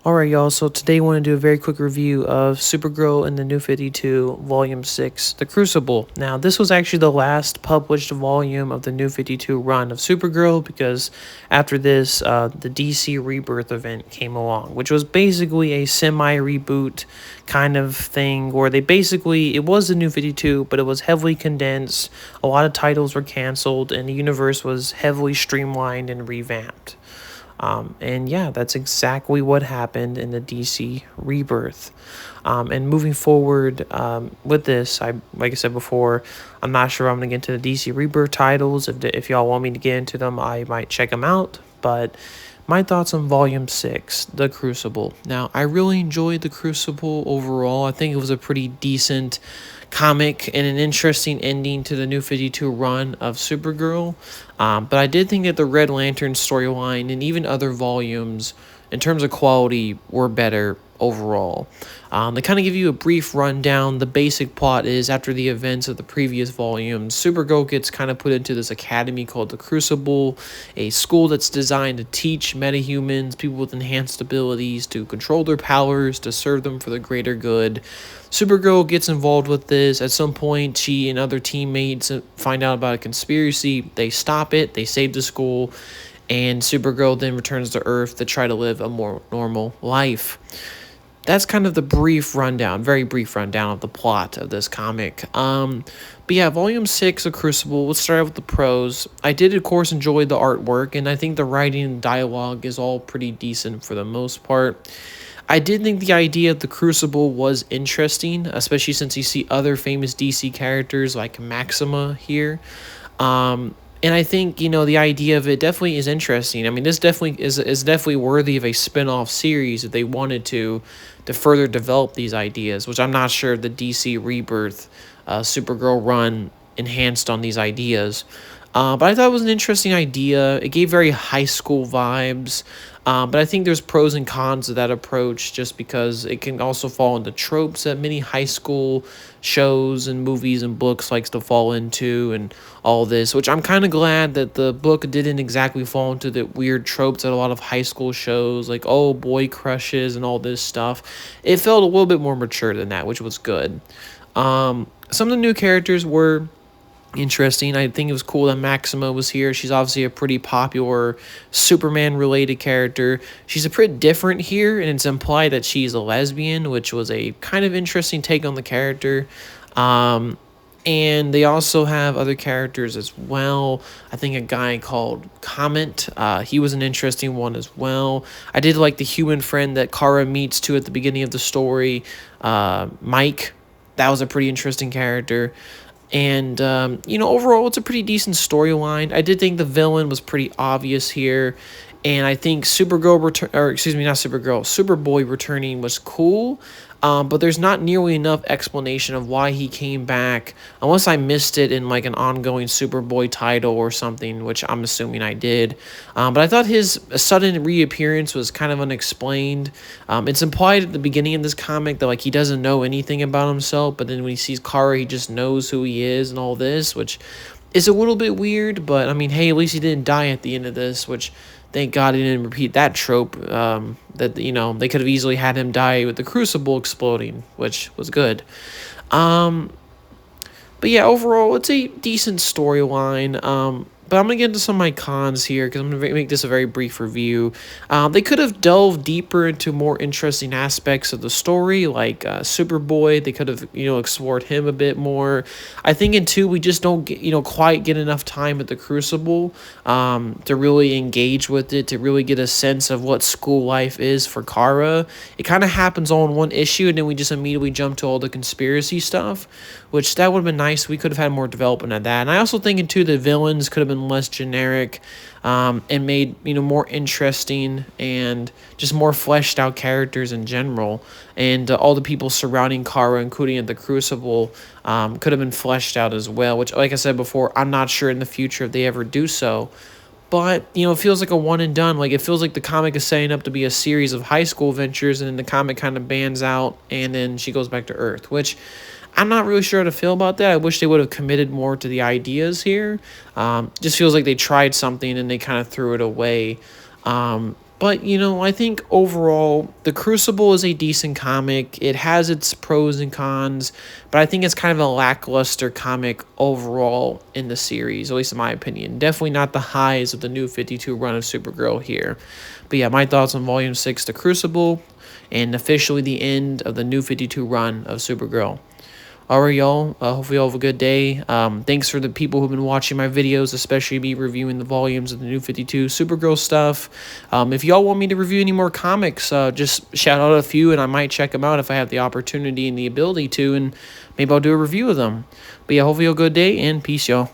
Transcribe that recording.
Alright, y'all, so today I want to do a very quick review of Supergirl in the New 52, Volume 6, The Crucible. Now, this was actually the last published volume of the New 52 run of Supergirl because after this, the DC Rebirth event came along, which was basically a semi-reboot kind of thing where it was the New 52, but it was heavily condensed, a lot of titles were canceled, and the universe was heavily streamlined and revamped. And yeah, that's exactly what happened in the DC Rebirth. And moving forward with this, like I said before, I'm not sure I'm going to get into the DC Rebirth titles. If y'all want me to get into them, I might check them out. But my thoughts on Volume 6, The Crucible. Now, I really enjoyed The Crucible overall. I think it was a pretty decent comic and an interesting ending to the New 52 run of Supergirl. But I did think that the Red Lantern storyline and even other volumes, in terms of quality, were better overall. They kind of give you a brief rundown. The basic plot is, after the events of the previous volumes, Supergirl gets kind of put into this academy called the Crucible, a school that's designed to teach metahumans, people with enhanced abilities, to control their powers, to serve them for the greater good. Supergirl gets involved with this. At some point, she and other teammates find out about a conspiracy. They stop it, they save the school, and Supergirl then returns to Earth to try to live a more normal life. That's kind of the very brief rundown of the plot of this comic. But yeah, Volume 6 of Crucible, let's start out with the pros. I did, of course, enjoy the artwork, and I think the writing and dialogue is all pretty decent for the most part. I did think the idea of the Crucible was interesting, especially since you see other famous DC characters like Maxima here. And I think, the idea of it definitely is interesting. I mean, this definitely is definitely worthy of a spin-off series if they wanted to further develop these ideas, which I'm not sure the DC Rebirth Supergirl run enhanced on these ideas. But I thought it was an interesting idea. It gave very high school vibes. But I think there's pros and cons of that approach just because it can also fall into tropes that many high school shows and movies and books likes to fall into and all this, which I'm kind of glad that the book didn't exactly fall into the weird tropes that a lot of high school shows, like, oh, boy crushes and all this stuff. It felt a little bit more mature than that, which was good. Some of the new characters were interesting. I think it was cool that Maxima was here. She's obviously a pretty popular Superman-related character. She's a pretty different here, and it's implied that she's a lesbian, which was a kind of interesting take on the character. And they also have other characters as well. I think a guy called Comet. He was an interesting one as well. I did like the human friend that Kara meets too at the beginning of the story. Mike. That was a pretty interesting character. And, overall, it's a pretty decent storyline. I did think the villain was pretty obvious here. And I think Superboy returning was cool. But there's not nearly enough explanation of why he came back, unless I missed it in, like, an ongoing Superboy title or something, which I'm assuming I did. But I thought his sudden reappearance was kind of unexplained. It's implied at the beginning of this comic that, like, he doesn't know anything about himself, but then when he sees Kara, he just knows who he is and all this, which is a little bit weird. But, I mean, hey, at least he didn't die at the end of this, which... Thank God he didn't repeat that trope, that, they could have easily had him die with the Crucible exploding, which was good. But yeah, overall, it's a decent storyline. But I'm going to get into some of my cons here because I'm going to make this a very brief review. They could have delved deeper into more interesting aspects of the story, like Superboy. They could have, explored him a bit more. I think in 2, we just don't get, quite get enough time at the Crucible to really engage with it, to really get a sense of what school life is for Kara. It kind of happens all in one issue, and then we just immediately jump to all the conspiracy stuff, which that would have been nice. We could have had more development of that. And I also think in 2, the villains could have been less generic and made more interesting and just more fleshed out characters in general. And all the people surrounding Kara, including at the Crucible, could have been fleshed out as well, which, like I said before, I'm not sure in the future if they ever do so. But, it feels like a one and done. Like, it feels like the comic is setting up to be a series of high school adventures, and then the comic kind of bans out, and then she goes back to Earth, which I'm not really sure how to feel about that. I wish they would have committed more to the ideas here. Just feels like they tried something and they kind of threw it away. But, I think overall, The Crucible is a decent comic. It has its pros and cons, but I think it's kind of a lackluster comic overall in the series, at least in my opinion. Definitely not the highs of the New 52 run of Supergirl here. But yeah, my thoughts on Volume 6, The Crucible, and officially the end of the New 52 run of Supergirl. All right, y'all. Hopefully, y'all have a good day. Thanks for the people who've been watching my videos, especially me reviewing the volumes of the New 52 Supergirl stuff. If y'all want me to review any more comics, just shout out a few, and I might check them out if I have the opportunity and the ability to, and maybe I'll do a review of them. But yeah, hopefully, y'all have a good day, and peace, y'all.